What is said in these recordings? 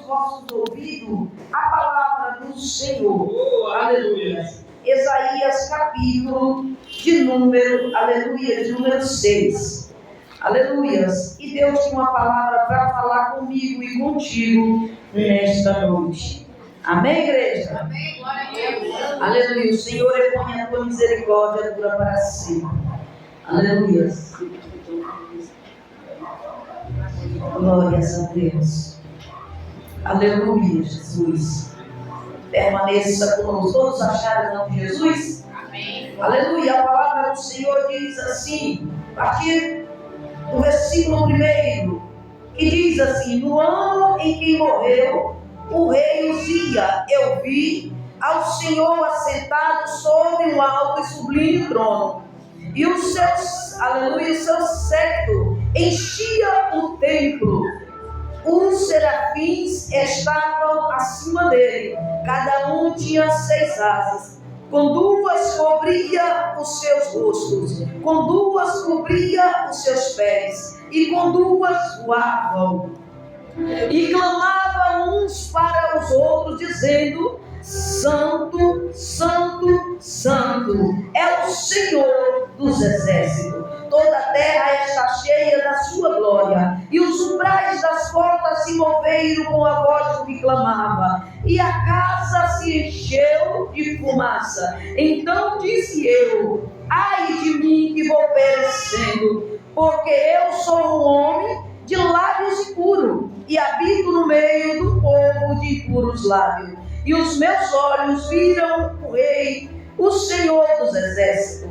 aos vossos ouvidos a palavra do Senhor. Aleluia. Isaías capítulo de número 6. Aleluia. E Deus tem uma palavra para falar comigo e contigo nesta noite. Amém, igreja? Amém, glória a Deus. Aleluia. O Senhor põe a tua misericórdia dura para sempre. Aleluia. Glórias a Deus. Aleluia, Jesus. Permaneça conosco. Todos acharam o nome de Jesus? Amém. Aleluia. A palavra do Senhor diz assim, a partir do versículo 1, que diz assim: no ano em que morreu o rei Uzia, eu vi ao Senhor assentado sobre um alto e sublime trono, e os seus, aleluia, o seu séquito enchia o templo. Os serafins estavam acima dele, cada um tinha 6 asas, com 2 cobria os seus rostos, com 2 cobria os seus pés, e com 2 voavam. E clamavam uns para os outros, dizendo: Santo, Santo, Santo é o Senhor dos exércitos. Toda a terra está cheia da sua glória. E os umbrais das portas se moveram com a voz do que clamava, e a casa se encheu de fumaça. Então disse eu: ai de mim que vou perecendo, porque eu sou um homem de lábios impuros, e habito no meio do povo de impuros lábios. E os meus olhos viram o Rei, o Senhor dos exércitos.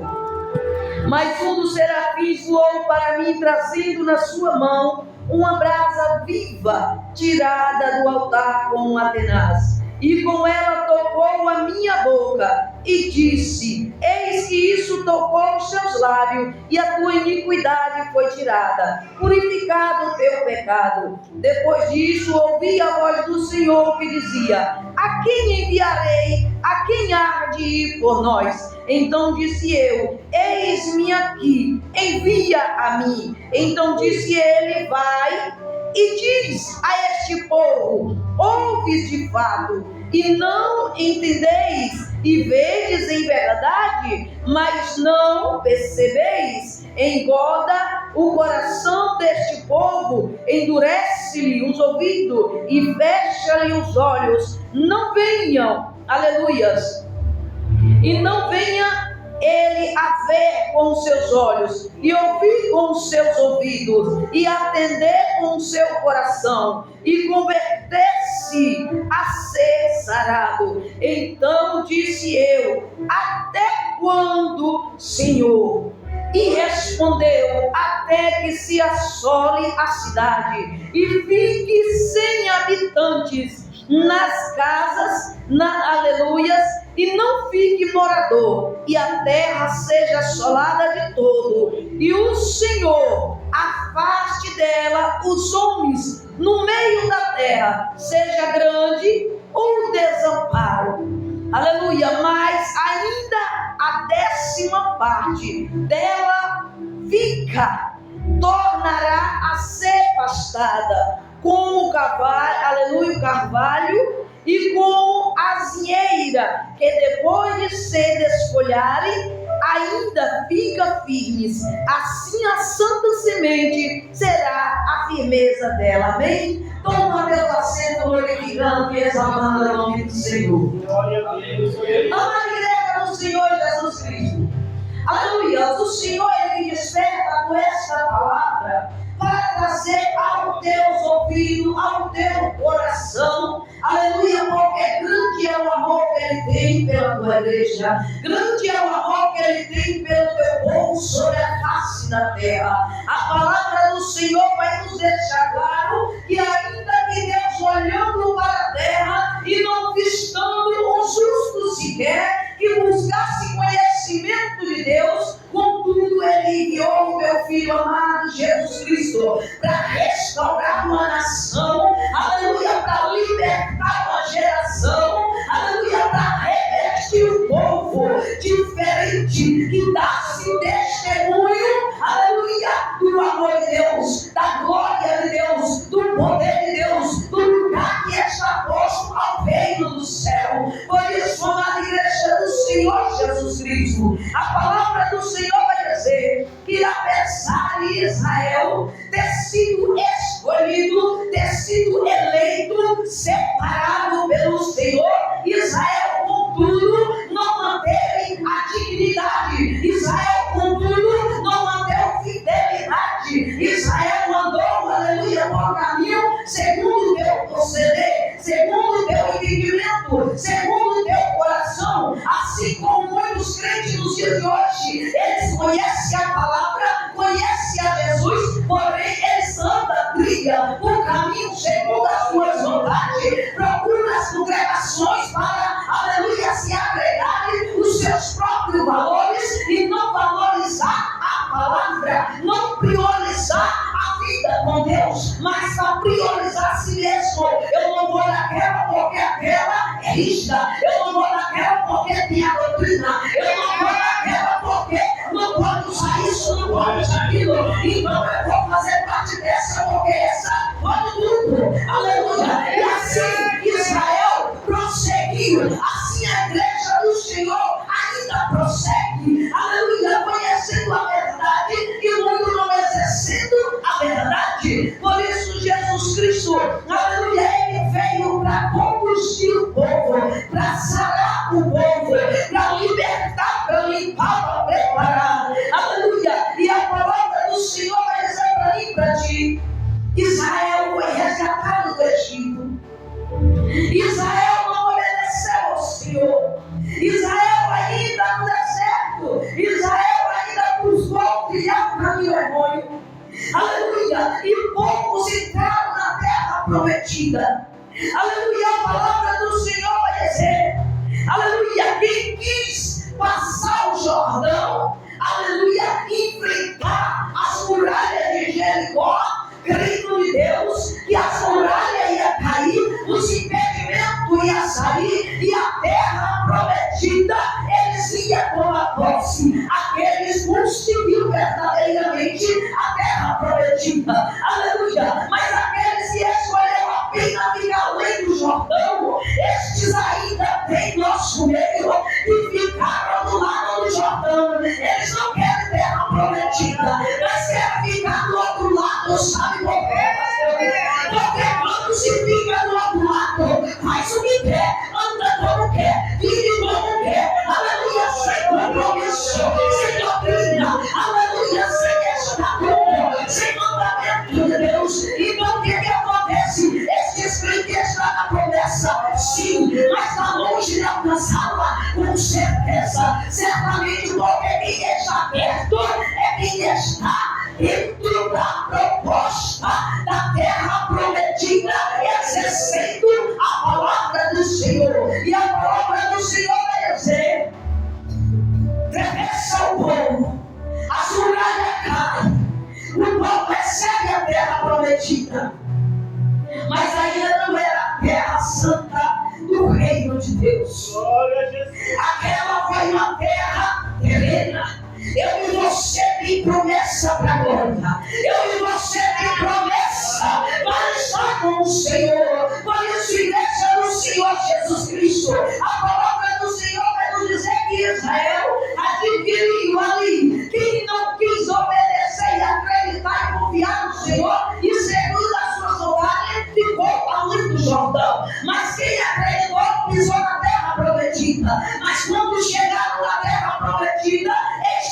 Mas um dos serafins voou para mim, trazendo na sua mão uma brasa viva, tirada do altar com uma tenaz. E com ela tocou a minha boca e disse: eis que isso tocou os teus lábios, e a tua iniquidade foi tirada, purificado o teu pecado. Depois disso ouvi a voz do Senhor que dizia: a quem enviarei? A quem há de ir por nós? Então disse eu: eis-me aqui, envia a mim. Então disse ele: vai e diz a este povo: ouves de fato e não entendeis, e vedes em verdade, mas não percebeis. Engorda o coração deste povo, endurece-lhe os ouvidos e fecha-lhe os olhos. Não venham, aleluias, e não venha ele a ver com os seus olhos, e ouvir com os seus ouvidos, e atender com o seu coração, e converter-se a ser sarado. Então disse eu: até quando, Senhor? E respondeu: até que se assole a cidade e fique sem habitantes nas casas, aleluias, e não fique morador, e a terra seja assolada de todo, e o Senhor afaste dela os homens no meio da terra, seja grande o desamparo. Aleluia. Mas ainda a 10ª parte dela fica, tornará a ser pastada, como o carvalho, aleluia, o carvalho, e como a azinheira, que depois de se desfolharem, ainda fica firmes. Assim a santa semente será a firmeza dela. Amém? Toma teu assento, glorificando e exaltando o nome do Senhor. Glória a Deus. Ama a igreja do Senhor Jesus Cristo. Aleluia. O Senhor, Ele desperta com esta palavra para trazer ao teu ouvido, ao teu coração, aleluia, porque grande é o amor que Ele tem pela tua igreja, grande é o amor que Ele tem pelo teu povo sobre a face da terra. A palavra do Senhor vai nos deixar claro que ainda que Deus olhando para a terra e não vistando o justo sequer, que buscasse conhecimento de Deus, contudo Ele enviou o meu Filho amado Jesus Cristo para restaurar uma nação, aleluia, para libertar uma geração, aleluia, para revestir um povo diferente, que dá-se testemunho, aleluia, do amor de Deus, da glória de Deus, do poder de Deus, do lugar que é cidade, procura as congregações para, aleluia, se agregarem os seus próprios valores e não valorizar a palavra, não priorizar a vida com Deus, mas para priorizar a si mesmo. Eu não vou naquela porque aquela é rígida, eu não vou naquela porque tem a doutrina, eu não vou naquela porque não pode usar isso, não pode usar aquilo, então eu vou fazer parte dessa porque essa pode tudo, aleluia. E assim Israel prosseguiu, assim a igreja do Senhor ainda prossegue, aleluia, conhecendo a verdade e o mundo não exercendo a verdade. Por isso Jesus Cristo, aleluia, ele veio para conduzir o povo, para sarar o povo, para libertar, para limpar, para preparar, aleluia. E a palavra do Senhor vai dizer para mim, para ti: Israel foi resgatado do Egito. Israel não obedeceu ao Senhor. Israel ainda no deserto. Israel ainda buscou criar um caminho errôneo. Aleluia. E poucos entraram na terra prometida. Aleluia. A palavra do Senhor vai dizer, aleluia, quem quis passar o Jordão, aleluia, enfrentar as muralhas de Jericó, crendo em Deus que as muralhas iam cair, os impedimentos iam sair e a terra prometida eles iam tomar posse. Aqueles conseguiram verdadeiramente a terra prometida, aleluia. Mas aqueles que escolheram apenas ficar além do Jordão, estes ainda têm nosso meio e ficaram do lado do Jordão. Eles não querem terra prometida, mas querem ficar do outro lado. Sabe por quê, pastor? Porque quando se fica do outro lado, faz o que quer, anda como quer, vive como quer, aleluia, sem compromisso, sem doutrina, aleluia, sem estatuto, sem mandamento de Deus. Então o que acontece? Estes crentes estão na promessa, sim, mas está longe de alcançá-la, com certeza, certamente, porque quem está perto é quem está dentro da proposta da terra prometida, exercendo a palavra do Senhor. E a palavra do Senhor vai dizer: regressa o povo, as muralhas caem, o povo recebe a terra prometida, mas ainda não era a terra santa do reino de Deus. Aquela foi uma terra terrena. Eu e você tem promessa para a glória. Eu e você tem promessa para estar com o Senhor. Por isso, igreja do Senhor Jesus Cristo, a palavra do Senhor vai nos dizer que Israel adquiriu ali. Quem não quis obedecer e acreditar e confiar no Senhor, e segundo a sua vontade, ficou além do Jordão. Mas quem acreditou pisou na terra prometida. Mas quando chegaram na terra prometida,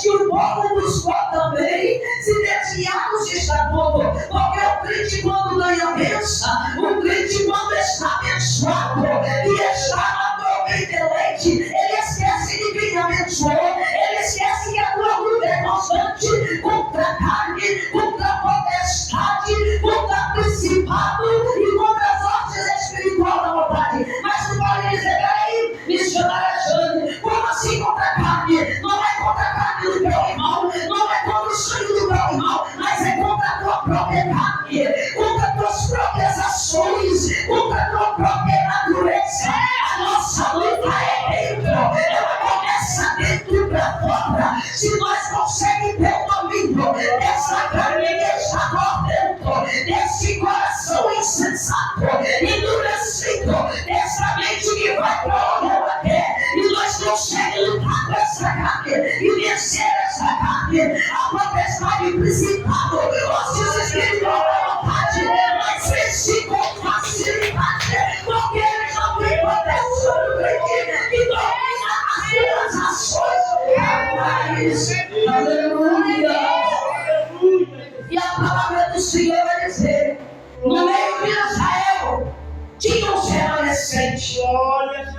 que o povo buscou também se desviar dos estatutos, porque o crente quando ganha bênção, o crente quando está abençoado e está na boca de leite, ele esquece de quem abençoou, ele esquece que a tua luta é constante contra a carne, contra a potestade, contra o principado e contra as ordens espirituais da vontade. Mas tu pode dizer, peraí, missionária Jane, como assim contra a carne? Não é contra a carne do teu irmão, não é contra o sangue do teu irmão, mas é contra a tua própria carne, contra as tuas próprias ações, contra a tua própria natureza. A nossa luta é dentro, ela começa dentro para fora. Se nós conseguimos ter o domínio dessa carne que está por dentro, desse coração insensato, endurecido, dessa mente que vai para onde ela quer, e nós conseguimos lutar com essa carne e vencer essa carne, a potestade principal, os espiritual da vontade, mas venci com facilidade, porque eles não têm proteção do crente que domina as suas ações. Aleluia! E a palavra do Senhor vai dizer: no meio de Israel tinha um remanescente.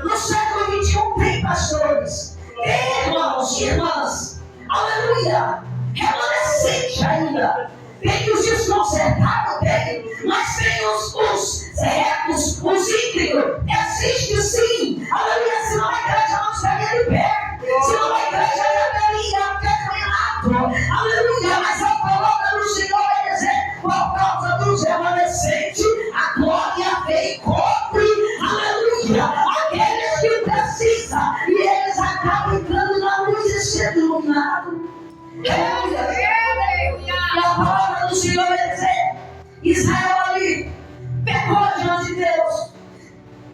No século XXI tem pastores, tem irmãos e irmãs, aleluia, remanescente ainda. Tem os desconcertados, tem, mas tem os retos, os ele cobre, aleluia, aqueles que precisam, e eles acabam entrando na luz e sendo iluminados. Aleluia. E a palavra do Senhor vai dizer: Israel ali pecou diante de Deus,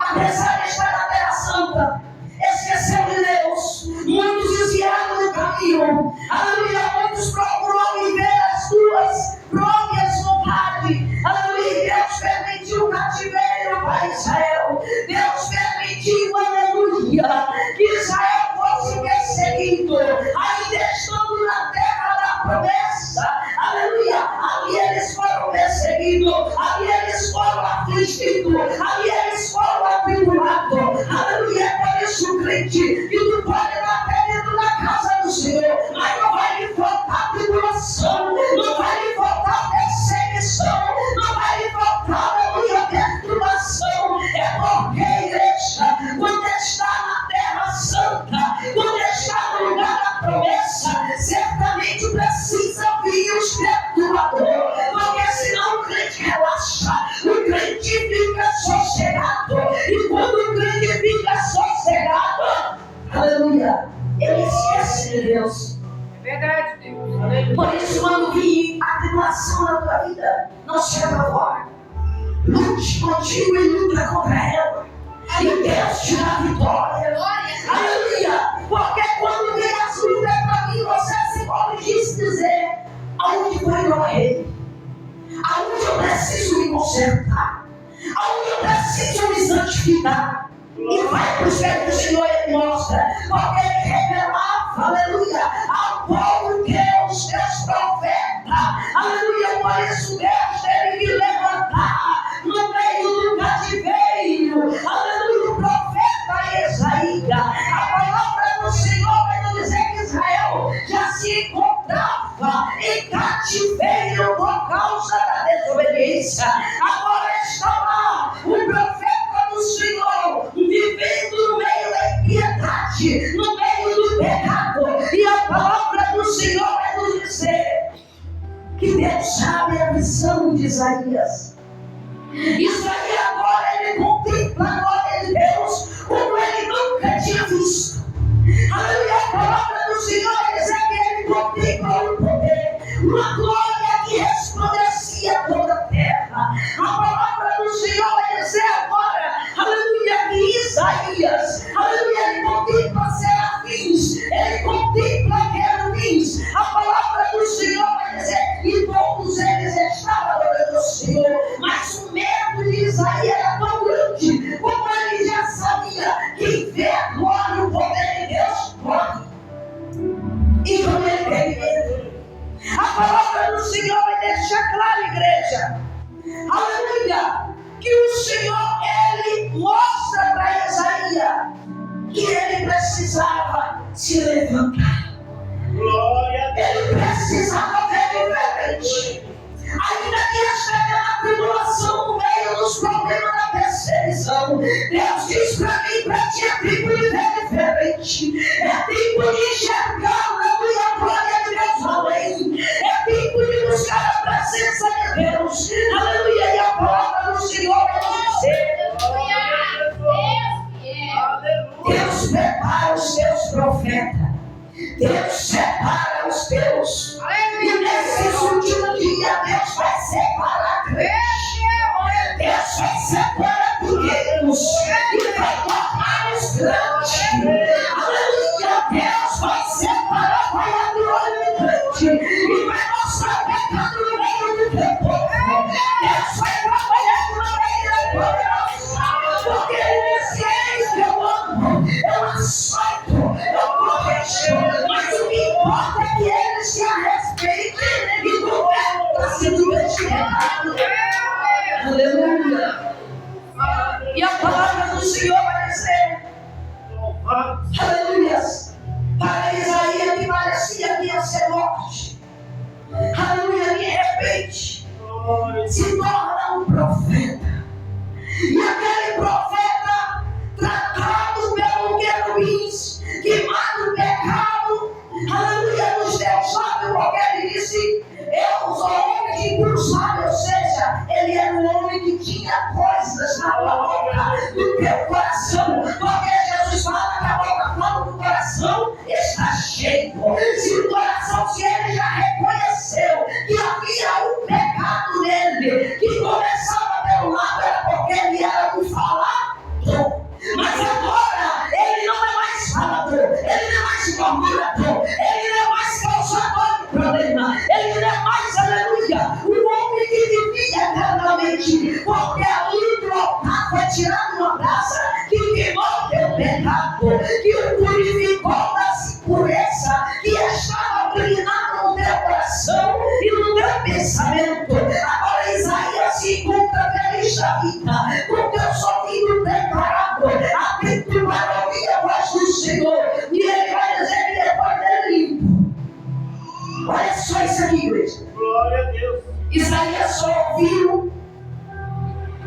apesar de estar na terra santa, esqueceu de Deus. Muitos desviaram do caminho, aleluia. Muitos procuram viver as suas próprias vontades, aleluia. Deus permitiu o cativeiro para Israel. Deus permitiu, aleluia, que Israel fosse perseguido, ainda estando na terra da promessa, aleluia. Ali eles foram perseguidos, ali eles foram afligidos, ali eles foram atribulados, aleluia. Por isso, crente, que tu pode bater dentro da casa do Senhor, mas não vai lhe faltar tribulação, não vai lhe faltar perseguição, não vai lhe faltar, aleluia, perturbação. É porque a igreja, quando está na terra santa, quando está no lugar da promessa, certamente precisa vir os perturbadores, porque senão o crente relaxa, o crente fica sossegado, e quando o crente fica sossegado, aleluia, ele esquece de Deus. É verdade, Deus. Aleluia. Por isso, quando vir a tribulação na tua vida, não se apavore. Lute contigo e luta contra ela, e Deus te dá vitória. Aleluia. Porque quando vem as lutas para mim, você se pode dizer: aonde foi eu errei? Aonde eu preciso me consertar? Aonde eu preciso me santificar? E vai para os pés do Senhor e mostra, porque ele revelava, aleluia, ao povo que os teus profetas, aleluia. Por isso Deus teve que levantar no meio do cativeiro, aleluia, o profeta Isaías. A palavra do Senhor vai nos dizer que Israel já se encontrava em cativeiro por causa da desobediência. Agora está lá o profeta do Senhor, vivendo no meio da impiedade, no meio do pecado, e a palavra do Senhor vai nos dizer que Deus sabe a visão de Isaías. Isaías agora ele contempla a glória de Deus como ele nunca tinha visto. Aleluia. A palavra do Senhor vai dizer que ele contempla o poder, uma glória que resplandecia toda a terra. A palavra do Senhor vai dizer agora, aleluia, que Isaías, aleluia, ele contempla serafins, ele contempla querubins. A palavra do Senhor vai dizer que todos eles estavam adorando o Senhor, mas o medo de Isaías era tão grande, como ele já sabia que ver a glória e o poder de Deus morre. E como ele teve medo, a palavra do Senhor vai deixar claro, igreja, aleluia, que o Senhor, ele mostra para Isaías que ele precisava se levantar. Glória. Ele precisava ver diferente. Ainda que esteja na tribulação, no meio dos problemas da perseguição, Deus diz para mim, para ti, é tempo de ver diferente. É tempo de enxergar, aleluia, a glória de Deus além. É tempo de buscar a presença de Deus. Aleluia. E a palavra do Senhor vai dizer: Deus prepara os seus profetas. Deus separa os teus. E nesses últimos dias Deus vai separar crentes. Deus vai separar pequenos e vai tornar os grandes. Aleluia. Deus vai separar, vai abrir o olho do crente e vai mostrar o pecado no meio do teu povo. Deus vai trabalhar no meio do povo, porque ele diz: eis que eu amo, eu aceito, eu protejo. Mas o que importa é que ele se respeite e converta se do errado. Aleluia. E a palavra do Senhor vai dizer, aleluia, para Isaías que parecia que ia ser morte, aleluia, de repente se torna um profeta. E aquele profeta, tratado pelo querubins, queimado o pecado, aleluia, nos teus lábios, porque ele disse: eu sou homem que puro sabe, ou seja, ele era um homem que tinha coisas na palavra. boca do teu coração, porque Jesus fala que a boca fala do coração está cheio. Se o coração, se ele já reconheceu que havia um pecado nele, que começava pelo lado, era porque ele era um falador. Mas agora ele não é mais falador, ele não é mais murmurador, ele não é mais causador de problema, ele não é mais, aleluia, um homem que vivia eternamente, porque ali do altar foi tirado uma brasa que queimou teu pecado, que o purificou das impurezas que estava brilhando no teu coração e no teu pensamento. Agora Isaías se encontra feliz da vida, com teus ouvidos preparados, atento para ouvir a voz do Senhor, e ele vai dizer que depois dele limpo. Olha só isso aqui, igreja. Glória a Deus. Isaías só ouviu,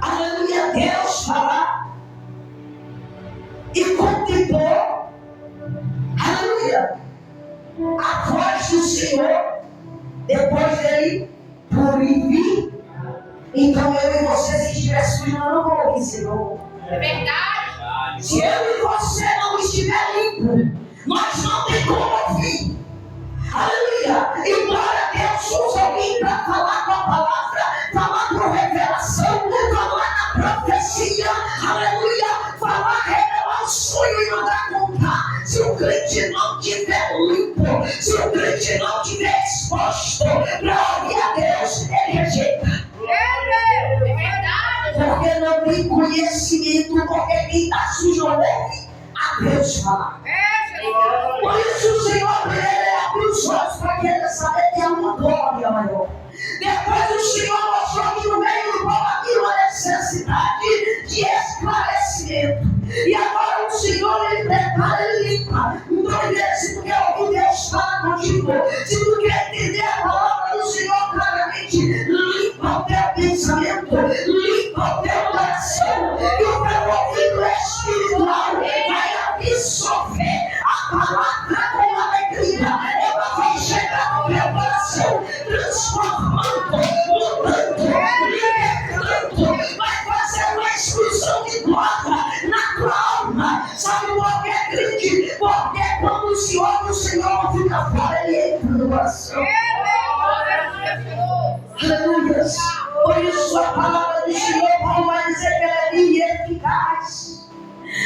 aleluia, Deus falar e contemplou, aleluia, a voz do Senhor depois dele purificar. Então eu e você, se estiver sujo, nós não vamos ouvir, Senhor. É verdade. Se eu e você não estiver limpo, nós não tem como ouvir. Aleluia! Embora Deus use alguém para falar com a palavra, falar com revelação, falar na profecia, aleluia, falar, revelar o sonho e mandar contar. Se o crente não estiver limpo, se o crente não estiver exposto para ouvir a Deus, ele rejeita. É verdade. Porque não tem conhecimento, porque quem está sujo não ouve a Deus falar. Por isso o Senhor abriu os olhos para que ele saber que há uma glória maior. Depois o Senhor mostrou que no meio do povo havia uma necessidade de esclarecimento. E agora o Senhor ele prepara, ele limpa. Então igreja, se tu quer ouvir Deus falar contigo, se tu quer entender a palavra do Senhor claramente, limpa o teu pensamento, limpa o teu coração, e o teu ouvido espiritual vai absorver a palavra com alegria. Ela vai chegar no teu coração, transformando, mudando, libertando, vai fazer uma expulsão de glória na tua alma. Sabe por que, crente? Porque quando o Senhor fica fora, ele entra no coração. Aleluia. Por isso a palavra do Senhor, Paulo vai dizer que ela é viva e eficaz.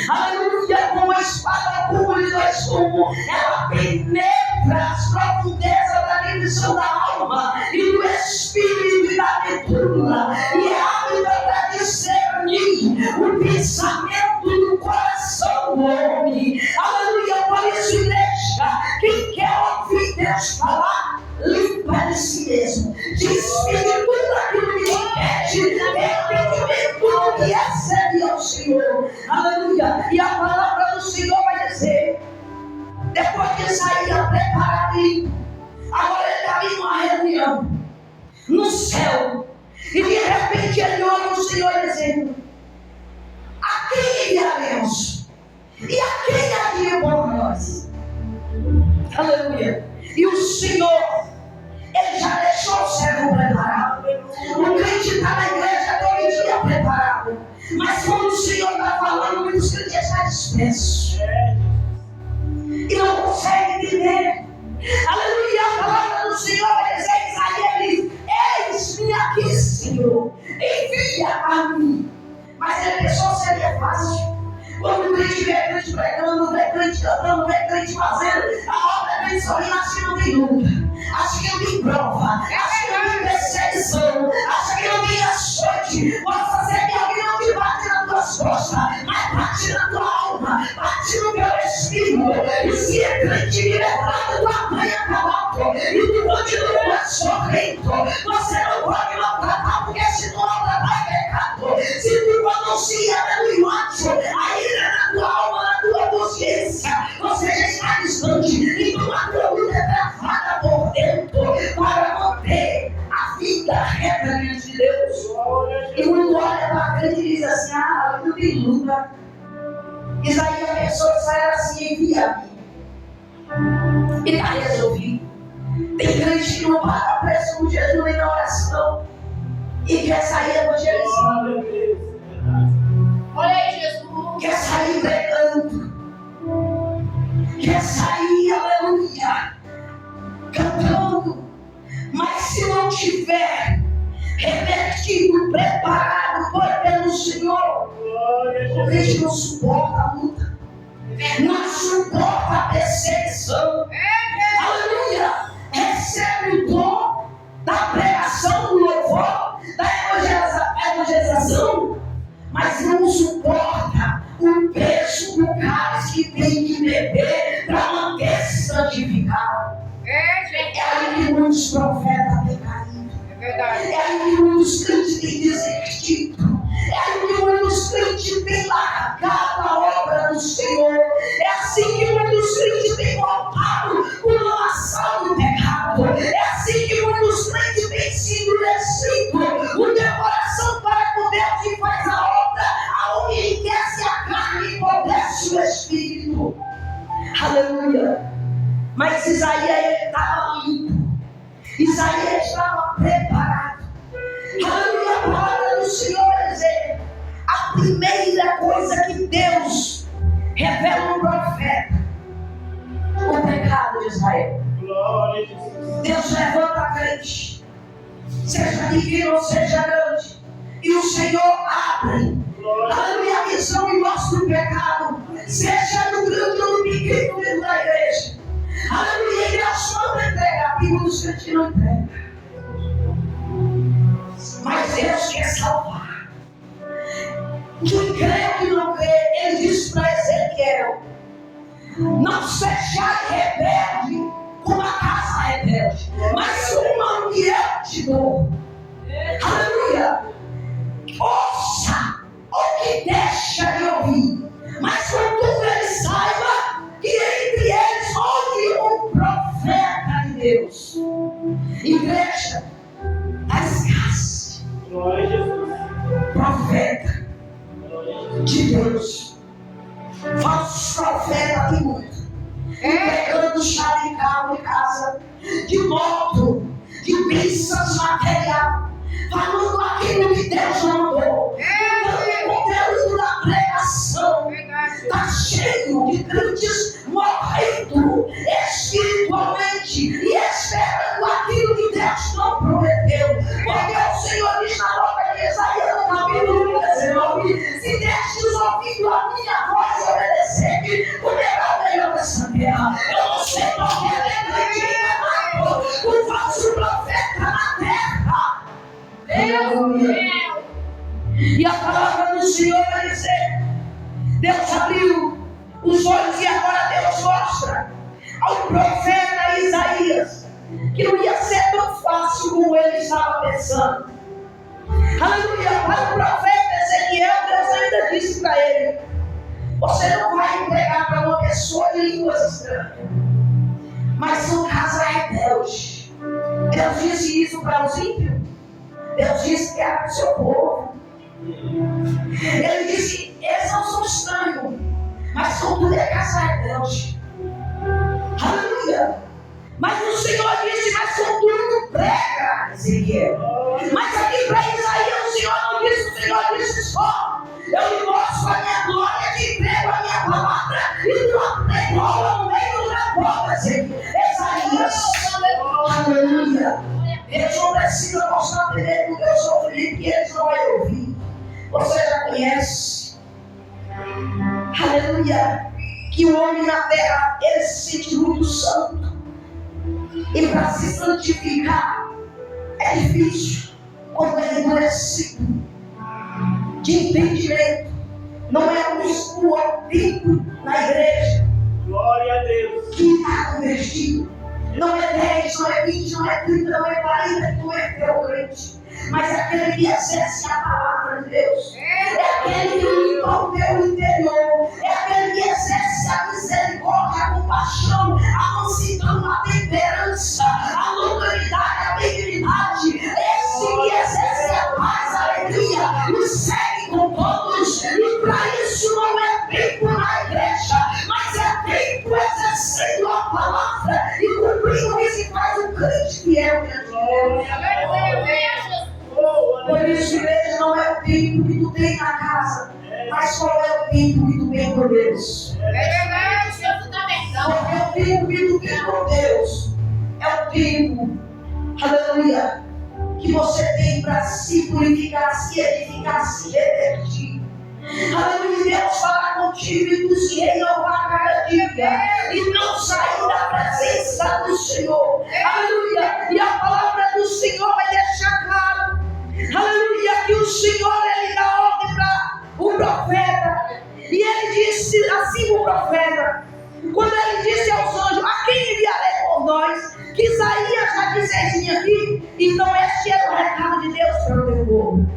Aleluia, como a espada curva de dois gumes, ela penetra as profundezas da divisão da alma e do espírito e da medula, e é apta para discernir o pensamento do coração do homem. Aleluia, por isso deixa quem quer ouvir Deus falar, limpa de si mesmo, despide tudo aquilo que te pede, entendimento do que recebe ao Senhor. Aleluia. E a palavra do Senhor vai dizer, depois de sair preparado e limpo, agora ele está vindo uma reunião no céu, e de repente ele ouve o Senhor dizendo: a quem enviaremos? E a quem havia por nós? Aleluia. E o Senhor, ele já deixou o servo preparado. O crente está na igreja todo dia preparado, mas quando o Senhor está falando, muitos crentes estão dispersos e não conseguem entender. Aleluia. A palavra do Senhor vai dizer a Isaías: eis-me aqui, Senhor, envia a mim. Mas ele pensou que seria fácil. Quando o crente vê crente pregando, vê crente cantando, vê crente fazendo, a obra é bem sorrindo, acho que não tem luta, acho que não tem prova, acho que não tem perseguição, acho que não tem açoite. Possa ser que alguém não te bate nas tuas costas, mas bate na tua alma, bate no teu espírito. E se é crente libertado, tu apanha cavalo e tu continua sorrindo. Você não pode maltratar, porque se tu maltratar é pecado. Se tu anuncia no macho, aí na tua alma, na tua consciência, você já está distante. Então a tua vida é travada por dentro para manter a vida reta diante de Deus. E muito olha para a crente e diz assim: ah, não tem luta. Isaías pensou que era assim, envia-me. E está resolvido. Tem crente que não paga preço no jejum nem na oração e quer sair evangelizando. ó. O crente não suporta a luta, não suporta a perseguição. Aleluia! Recebe o dom da pregação, do louvor, da evangelização, mas não suporta o peso do cálice que tem que beber para manter-se santificado. É aí que muitos profetas têm caído. É aí que muitos crentes têm desistido. É aí que muitos crentes têm largado a obra do Senhor. É assim que muitos crentes têm voltado com a ação do pecado. É assim que muitos crentes têm se endurecido o teu coração para com Deus e faz a obra aonde enriquece a carne e empobrece o espírito. Aleluia! Mas Isaías estava limpo. Isaías estava preparado. Aleluia! A palavra do Senhor vai dizer: a primeira coisa que Deus revela ao profeta, o pecado de Israel. Deus levanta a crente, seja pequeno ou seja grande, e o Senhor abre, aleluia, a visão e mostra o pecado, seja no grande ou no pequeno dentro da igreja. Aleluia, e Deus manda entregar, e muitos crentes não entregam. Mas Deus quer salvar. Quem crê ou que não crê, ele disse para Ezequiel: não sejais rebelde como a casa rebelde, mas uma que eu te dou. Aleluia! Ouça o que deixa de ouvir, mas contudo ele saiba que entre eles houve um profeta de Deus. Igreja da escassez, profeta de Deus, falsos profetas de muito, pegando chave de carro, de casa, de moto, de bênçãos material, falando aquilo que Deus mandou, dando o conteúdo da pregação. Está cheio de crentes morrendo espiritualmente e esperando aquilo que Deus não prometeu. Porque o Senhor diz na boca de Isaías, no capítulo 19: se destes ouvido a minha voz e obedecer, comerá o melhor dessa terra. Eu não sei porque o falso profeta na terra. E a palavra do Senhor vai dizer: Deus abriu os olhos e agora Deus mostra ao profeta Isaías que não ia ser tão fácil como ele estava pensando. Aleluia! Para o profeta Ezequiel, Deus ainda disse para ele: você não vai entregar para uma pessoa de línguas estranhas, mas são casa rebelde. Deus disse isso para os ímpios. Deus disse que era para o seu povo. Ele disse: esses não são estranhos, mas contudo é casa rebelde. Aleluia! Mas o Senhor disse: mas contudo prega, Ezequiel. Mas aqui para Isaías o Senhor não disse, o Senhor disse só: eu lhe mostro a minha glória, te entrego a minha palavra, e tu pregoa no meio do meu povo, Isaías. Aleluia! Eles não precisam mostrar primeiro o teu sofrimento, que eles não vão ouvir. Você já conhece, aleluia, que o homem na terra, ele se sente muito santo, e para se santificar é difícil quando ele é endurecido de entendimento. Não é o tempo na igreja, glória a Deus, que está convertido. Não é 10, não é 20, não é 30, não é 40 que tu é teu crente, mas é aquele que exerce a palavra de Deus. É aquele que limpa o teu interior. É aquele que exerce a misericórdia, a compaixão, a mansidão, a temperança, a longanimidade, a benignidade. Esse que exerce a paz, a alegria e segue com todos. E para isso não é tempo na igreja, mas é tempo exercendo a palavra e cumprindo o que se faz um crente fiel. Por isso, igreja, não é o tempo que tu tem na casa, mas qual é o tempo que tu tem por Deus? É verdade, Jesus está verdade. Porque o tempo que tu tem por Deus é o tempo, aleluia, que você tem para se purificar, se edificar, se revertir. tímidos e renovar cada dia e não sair da presença do Senhor. Aleluia. E a palavra do Senhor vai deixar claro, aleluia, que o Senhor, ele dá ordem para o profeta. E ele disse assim o profeta, quando ele disse aos anjos: a quem enviarei por nós? Que Isaías já disse aqui. Então este era o recado de Deus para o teu povo.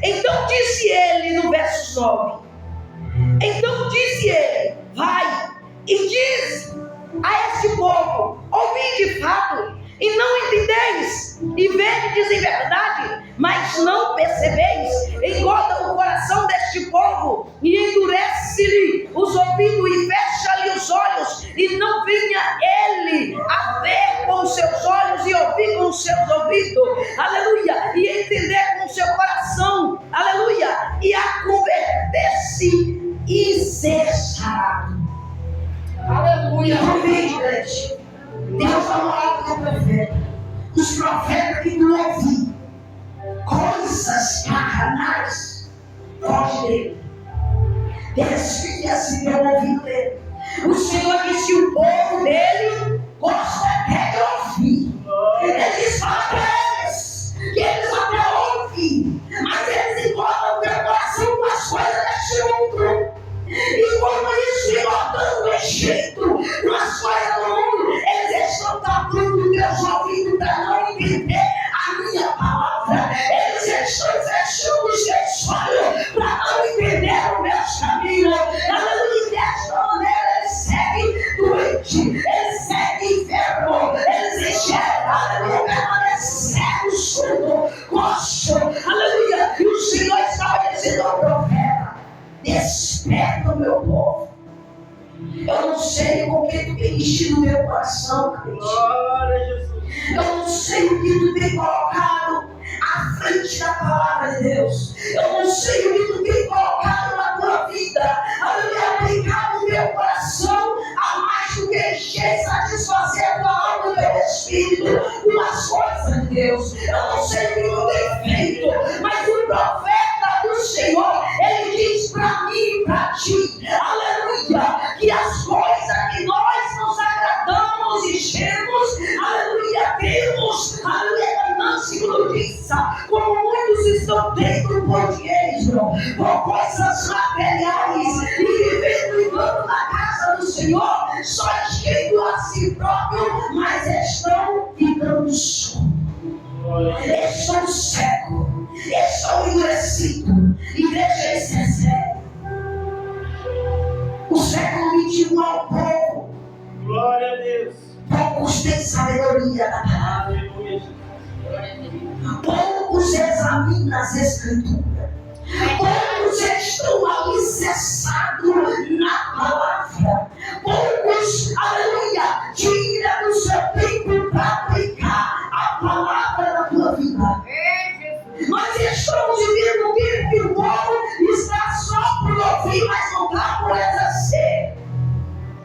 Então disse ele no verso 9, então disse ele: vai e diz a este povo: ouvi de fato e não entendeis, e vedes em verdade, mas não percebeis. Engorda o coração deste povo e endurece-lhe os ouvidos e fecha-lhe os olhos, e não venha ele a ver com os seus olhos e ouvir com os seus ouvidos, aleluia, e entender com o seu coração, aleluia, e a converter-se e ser sarado. Aleluia. Deus falou com o profeta. Os profetas que não ouviram coisas carnais, foge dele. Desvia-se pelo ouvido dele. O Senhor disse: o povo dele gosta até de ouvir. Ele diz: fala para eles que eles até ouvem, mas eles engordam o teu coração com as coisas deste mundo. E como isso, engordando o Egito com as coisas do mundo, eles estão tapando teus ouvidos para não entender a minha palavra. Eles estão fechando os teus olhos para não entender os meus caminhos. Aleluia. Desta maneira eles seguem doente, eles seguem enfermo, eles enxergam, aleluia, permanecem cego, surdo, coxo, aleluia. E o Senhor estava dizendo ao profeta: desperta o meu povo. Eu não sei o que tu tem enchido no meu coração, crente. Glória a Jesus. Eu não sei o que tu tem colocado à frente da palavra de Deus. Eu não sei o que tu tem colocado na tua vida. Aleluia, aplicado no meu coração a mais do que encher e satisfazer a tua alma e o teu espírito com as coisas de Deus. Eu não sei o que tu tem feito, mas o profeta do Senhor, ele diz para mim e para ti, aleluia, que as coisas que nós nos agradamos e enchemos, aleluia, temos, aleluia, ganância e gloriça, como muitos estão tendo por dinheiro, por coisas materiais, e vivendo em torno da casa do Senhor, só enchendo a si próprio, mas estão ficando surdos, estão cegos, estão endurecidos. Igreja, isso é sério. O século XXI é o povo. Glória a Deus. Poucos têm sabedoria da palavra. Aleluia. Poucos examinam as escrituras. Poucos estão alicerçados na palavra. Poucos, aleluia, tira do seu tempo para aplicar a palavra na tua vida. Nós estamos vivendo um tempo que o povo está só por ouvir, mas não está por exercer.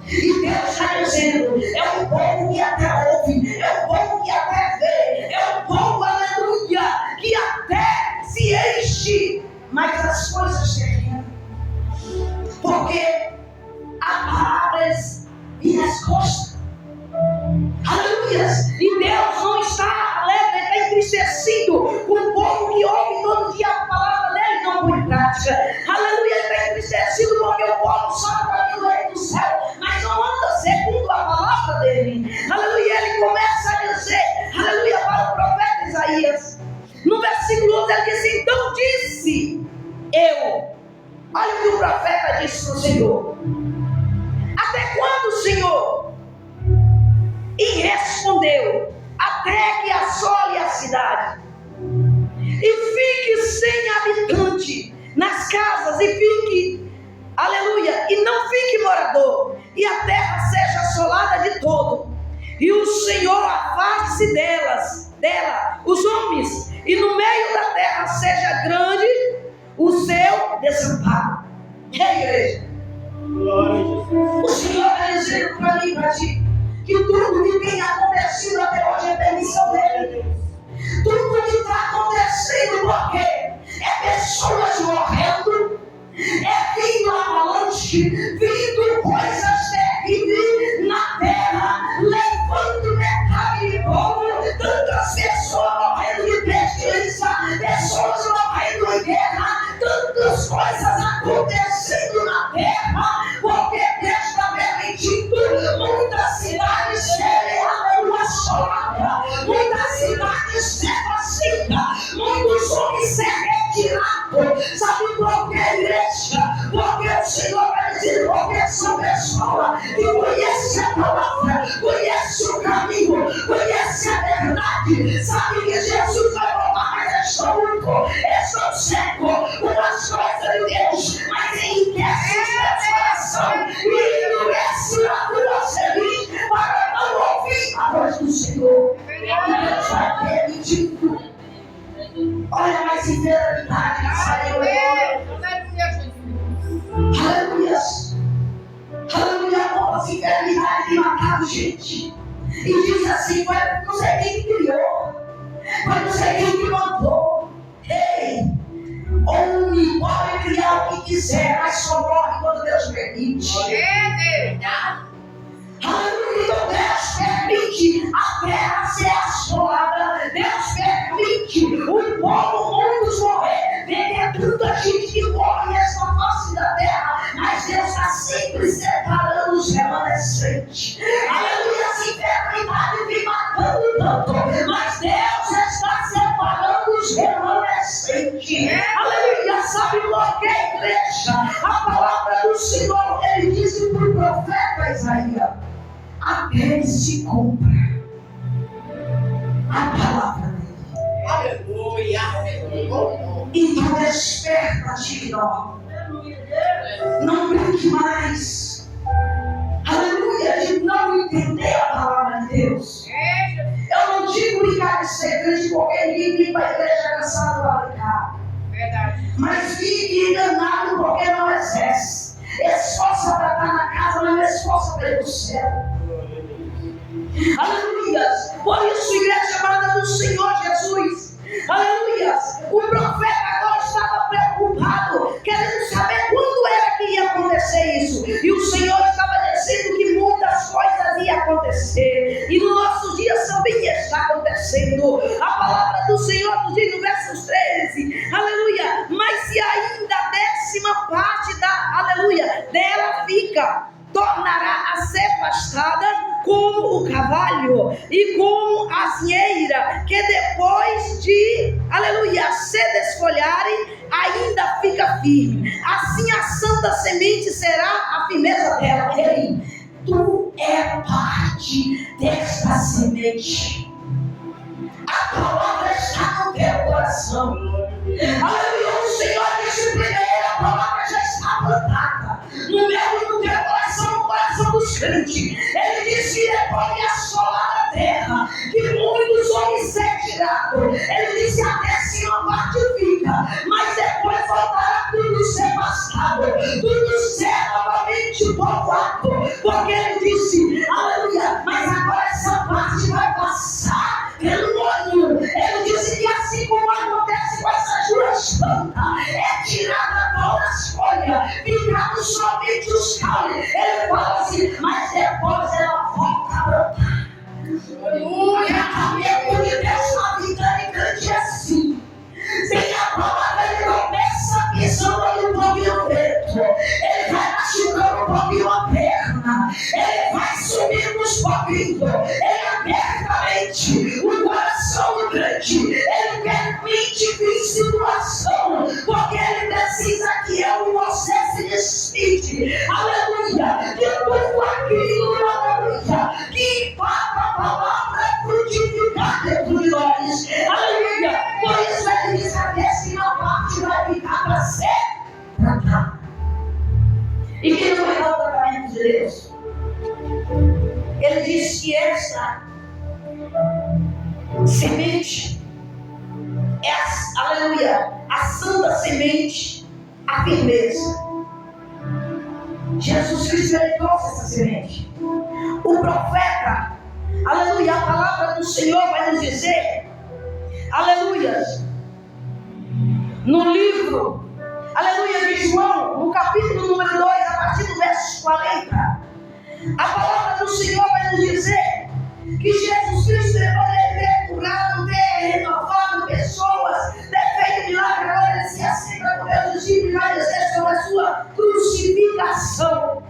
E Deus está dizendo: é um povo que até ouve, é um povo que até vê, é um povo, aleluia, que até se enche, mas as coisas terrenas. Porque a palavra e as costas. Aleluia. E Deus não está alegre, ele está entristecido com o povo que ouve todo dia a palavra dele e não põe em prática. Aleluia. Ele está entristecido porque o povo sabe o caminho do reino do céu, mas não anda segundo a palavra dele. Aleluia. Ele começa a dizer, aleluia, para o profeta Isaías, no versículo 11 ele diz: então disse eu. Olha o que o profeta disse para o Senhor: até quando, Senhor? E respondeu: até que assole a cidade e fique sem habitante nas casas, e fique, aleluia, e não fique morador, e a terra seja assolada de todo, e o Senhor afaste dela os homens, e no meio da terra seja grande o seu desamparo. Igreja, Glória a Jesus. o Senhor está dizendo para mim e para ti que tudo que tem acontecido até hoje é permissão dele. Tudo que está acontecendo porque é pessoas morrendo, é vindo avalanche, morte, vindo coisas terríveis na terra, levando metade de povo, tantas pessoas morrendo de pestilência, pessoas morrendo em guerra, tantas coisas acontecendo na terra, porque Deus está permitindo muitas cidades serem assoladas, muitas cidades serem vacinas, muitos homens serem retirados. Sabe por que, igreja? Porque o Senhor vai dizer, porque são pessoas que conhecem a palavra, conhecem o caminho, conhecem a verdade. Sabe que Jesus vai voltar, mas estão únicos, estão cegos, umas coisas de Deus, mas enriquece os teus corações e endurece a tua cerviz para não ouvir a voz do Senhor. Deus vai permitindo. Olha mais infidelidade que saiu. Aleluia. Aleluia. Como infidelidade tem matado gente. E diz assim: foi não sei quem que criou, foi não sei quem que mandou. Ei, homem pode criar o que quiser, mas só morre quando Deus permite. Aleluia. Então Deus permite a terra ser assolada, Deus permite o povo, muitos morrer, ver tanta gente que morre nessa face da terra, mas Deus está sempre separando os remanescentes. Aleluia. Essa enfermidade vem matando tanto, mas Deus está separando os remanescentes. Aleluia. Sabe por que, igreja? A palavra do Senhor, ele disse para o profeta Isaías: até se cumpra a palavra dele. Aleluia. Então desperta, digno. Não brinque mais. Aleluia, de não entender a palavra de Deus. Eu não digo brincar de ser crente, porque ninguém vem para a igreja cansado para brincar. Verdade. Mas vive enganado porque não exerce. Esforça para estar na casa, mas não esforça para ir para o céu. Aleluia. Por isso, igreja amada do Senhor Jesus, aleluia, o profeta agora estava preocupado, querendo saber quando era que ia acontecer isso. E o Senhor estava dizendo que muitas coisas iam acontecer, e no nosso dia também está acontecendo. A palavra do Senhor nos diz no verso 13, aleluia: mas se ainda a 10ª parte aleluia, dela fica, tornará a ser pastada como o cavalho e como a azinheira, que depois de, aleluia, se desfolharem, ainda fica firme. Assim a santa semente será a firmeza dela. Ei, tu é parte desta semente. A palavra está no teu coração. Aleluia. O Senhor disse primeiro: a palavra já está plantada no meu e no teu coração, no coração dos crentes. Ele disse: depois de assolar a terra, que muitos homens serão tirados. Ele disse: a 10ª parte fica, mas depois voltará tudo ser passado, tudo ser novamente povoado. Porque ele disse, aleluia, mas agora essa parte vai passar pelo olho. Ele disse que assim como acontece com essa jura santa, é tirada todas as folhas, ficando somente os caules. Ele fala assim: mas depois ela volta a brotar. Aleluia. Caminho de Deus na vida de crente é assim. Sem a palavra, ele começa pisando um pouquinho o vento, ele vai machucando um pouquinho a perna, ele vai subindo uns pouquinhos, ele aperta a mente, o coração do crente, ele permite vir situação, porque ele precisa que eu e você se despide, aleluia, de tudo aquilo, aleluia, que empata a palavra frutificar dentro de nós, aleluia. Por isso ele diz: a 10ª parte vai ficar para ser tratada. E quem não vai dar o tratamento de Deus? Ele diz que essa semente é, aleluia, a santa semente, a firmeza. Jesus Cristo, ele trouxe essa semente. O profeta, aleluia, a palavra do Senhor vai nos dizer, aleluia, no livro, aleluia, de João, no capítulo número 2, a partir A palavra do Senhor vai nos dizer que Jesus Cristo poderia ter curado, ter renovado pessoas, ter feito milagre. Agora ele se assenta com Deus dos discípulos e vai dizer sobre a sua crucificação.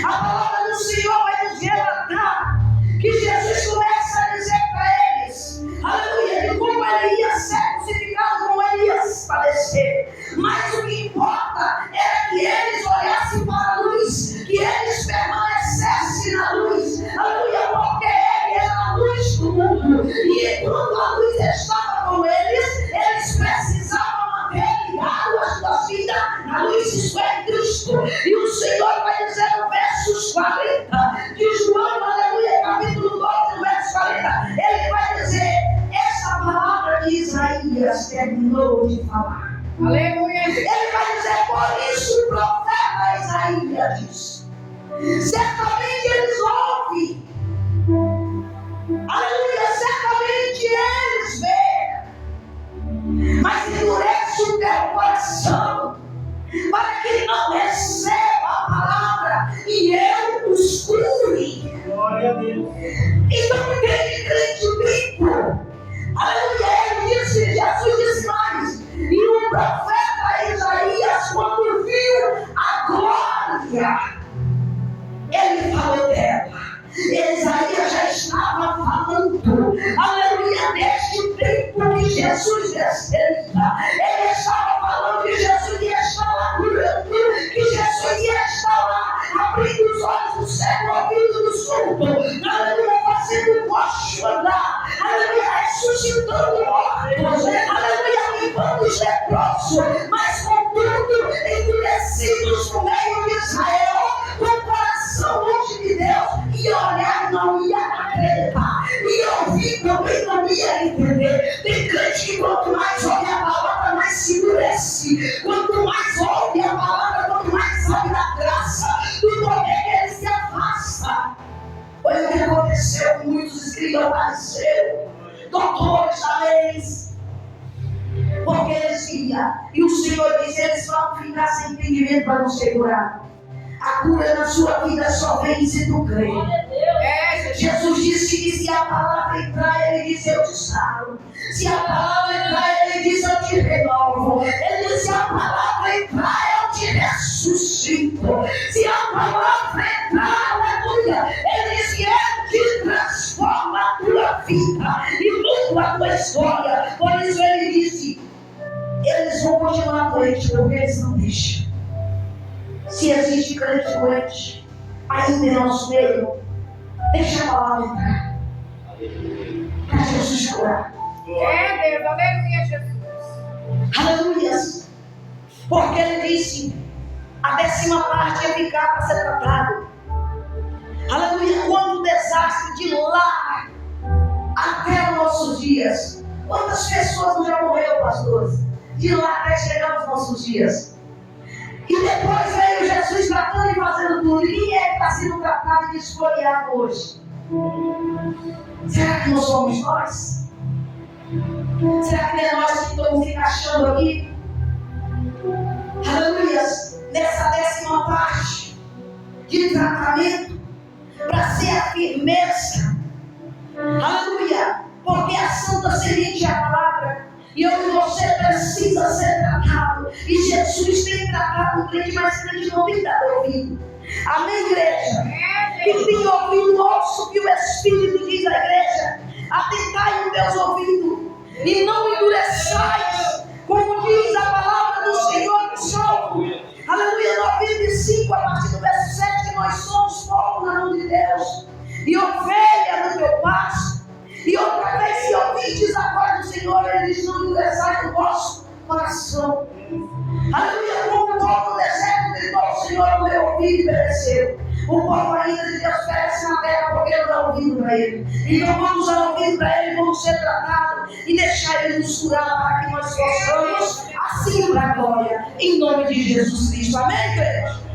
A palavra do Senhor vai nos relatar que Jesus começa a dizer para eles, aleluia, de como ele ia ser crucificado, como ele ia padecer. Mas o que importa era que eles olhassem para a luz, que eles permanecessem na luz, aleluia, porque ele era a luz do mundo. E quando a luz estava com eles precisavam manter ligado a sua vida na luz, isso é Cristo. E o Senhor vai dizer no versos 40 de João, aleluia, capítulo 12, verso 40, ele vai dizer, essa palavra de Isaías terminou de falar. Aleluia. Ele vai dizer, por isso o profeta Isaías diz, certamente eles ouvem, aleluia, certamente eles veem, mas endurece o teu coração, para que não receba a palavra e eu os cure. Glória a Deus. Então aquele crente rico, aleluia, ele disse, Jesus disse mais, e o profeta Isaías, quando viu a glória, ele falou dela. Isaías já estava falando, aleluia, desde o tempo que Jesus desceria. Ele estava falando que Jesus ia estar lá curando, que Jesus ia estar lá abrindo os olhos do cego, ouvindo do surdo, aleluia, fazendo o coxo andar, aleluia, ressuscitando mortos, aleluia, limpando os leprosos, mas contudo, endurecidos no meio de Israel, com o coração longe de Deus, e olhar não ia acreditar, e ouvir também não ia entender. Tem crente que quanto mais olha a palavra, mais se endurece, quanto mais ouve a palavra, quanto mais sabe da graça, do poder que ele se afasta. Foi o que aconteceu com muitos escribas fariseus, doutores da lei, porque eles queriam, e o Senhor disse, eles vão ficar sem entendimento para não ser curados. A cura na sua vida só vem se tu crê. Jesus disse que se a palavra entrar, ele diz eu te saro. Se a palavra entrar, ele diz eu te renovo. Ele diz se a palavra entrar, eu te ressuscito. Se a palavra entrar, aleluia, ele diz que eu te transformo a tua vida e mudo a tua história. Por isso ele disse, eles vão continuar doentes, porque eles não deixam. Se existe crente doente ainda em nosso meio, deixa a palavra entrar para Jesus curar. É Deus, aleluia, Jesus. Aleluia. Porque ele disse, a 10ª parte ia ficar para ser tratado. Aleluia. Quando o desastre de lá até os nossos dias, quantas pessoas não já morreram, pastores? De lá até chegar aos nossos dias. E depois veio Jesus tratando e fazendo tudo. E quem é que está sendo tratado e espoliado hoje? Será que não somos nós? Será que não é nós que estamos encaixando aqui? Aleluia! Nessa 10ª parte de tratamento, para ser a firmeza. Aleluia! Porque a santa semente é a palavra. E eu e você precisa ser tratado. E Jesus tem tratado o crente, mas o crente não tem dado ouvido. Amém, igreja? Quem tem ouvido, ouça o que o Espírito diz à igreja. Atentai os teus ouvidos e não endureçais, como diz a palavra do Senhor no Salmo. Aleluia, 95, a partir do verso 7, que nós somos povo na mão de Deus e ovelha no teu pasto. E outra vez, se ouvintes a voz do Senhor, ele diz, não endureçai o vosso coração. Aleluia, como o povo do deserto gritou ao Senhor, o meu ouvido e pereceu. O povo ainda de Deus perece na terra porque não dá ouvido para ele. Então vamos dar ouvido para ele, vamos ser tratados e deixar ele nos curar para que nós possamos assim para a glória, em nome de Jesus Cristo. Amém, igreja?